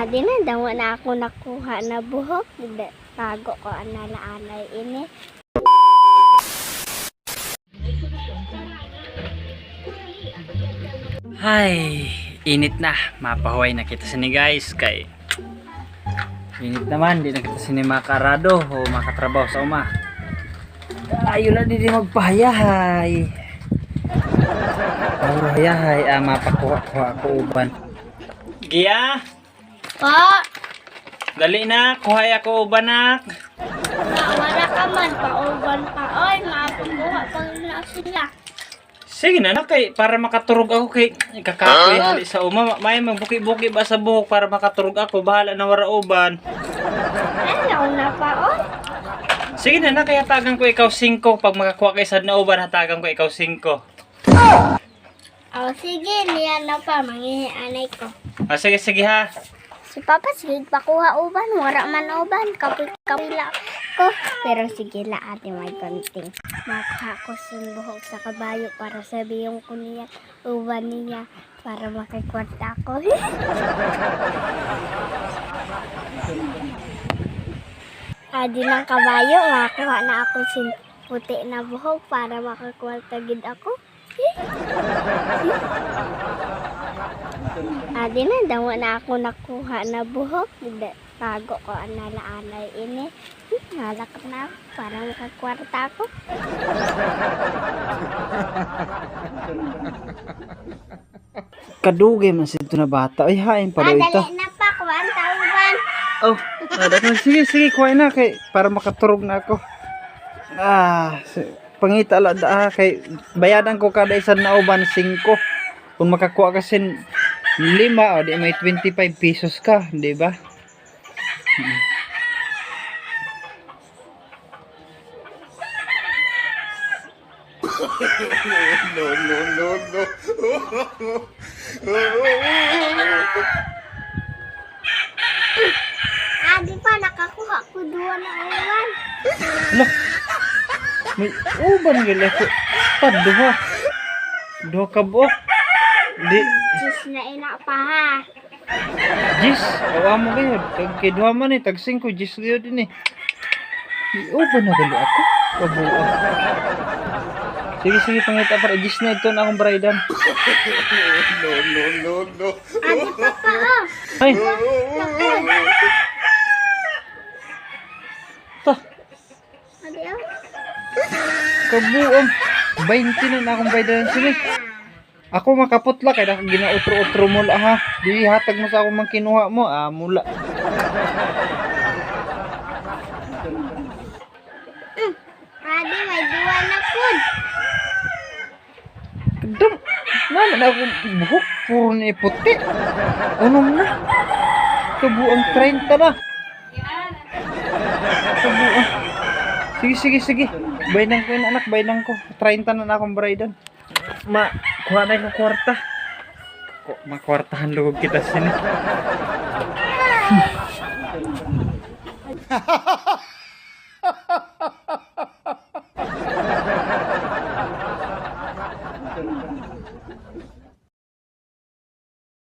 Adi na, daw na ako nakuha na buhok. Tago ko ang nalaalay ini. Ay, init na. Mapahuway na kita sini guys. Kay init naman, di na kita sini makarado o makatrabaho sa uma. Ayaw na di magpahayahay. Ayahay, mapakuha-kuha ko uban. Gia? Po! Dali na, kuhay ako uban nak. Wala ka man, pauban pa. Oy, mapakuha pang na sila. Sige na kay para makaturog ako kay kakapoy hali sa uma. May magbuki-buki ba sa buhok para makaturog ako. Bahala na wara uban. Ayaw na pa, oy. Sige na kaya tagang ko ikaw 5. Pag makakuha kay sad na uban, hatagan ko ikaw 5. Oh, sige, niyan na pa, mangihianay ko. Sige ha. Si Papa, sige, pakuha uban. Wala man uban. Kapila ko. Pero sige la, ate, may konting. Makuha ko sa buhok sa kabayo para sabihin ko niya, uban niya, para makikwarta ako. Adi ng kabayo, makuha na ako sin puti na buhok para makakwarta gid ako. Adi na, daw na ako nakuha na buhok. Tago ko ang nalaalay ini. Halak na ako para makakwarta ako. Kadugay man sito na bata. Ay hain pa daw ito. Dali na pa, kwanta uban. Oh, sige kuha na kay para makaturog na ako. Pangita la da kay bayadan ko kada isa na uban 5. Kung makakuha ka sin 5 o di may 25 pesos ka, di ba? Adi pa, nakakuha ko 2 na uban. Loh. May uban gila ko. Duha. Duha ka buok. Di Diyos na ina pa ha. Jis, awa mo kayo. Tag kiduha man tag 5 jis kayo din May uban na gali ako. Kabuo. Sige pangita para jis na ito na akong braidan. Adi pa pa oh. Ay. Ta, Adi oh. kabuo. 20 na akong braidan sini. Ako makaputla kaya ginautro-utro mo la ha. Di hatag mo sa akong mangkinuha mo. Mula. Adi, may 2 na food. Kadam. Naman akong buhok. Puro na puti. Unong na. Kabuang 30 na. Kabuang. Sige. Bainang ko yun anak. Bainang ko. 30 na akong braidan. Kuha na yung kwarta. Makwartahan lugog kita sini.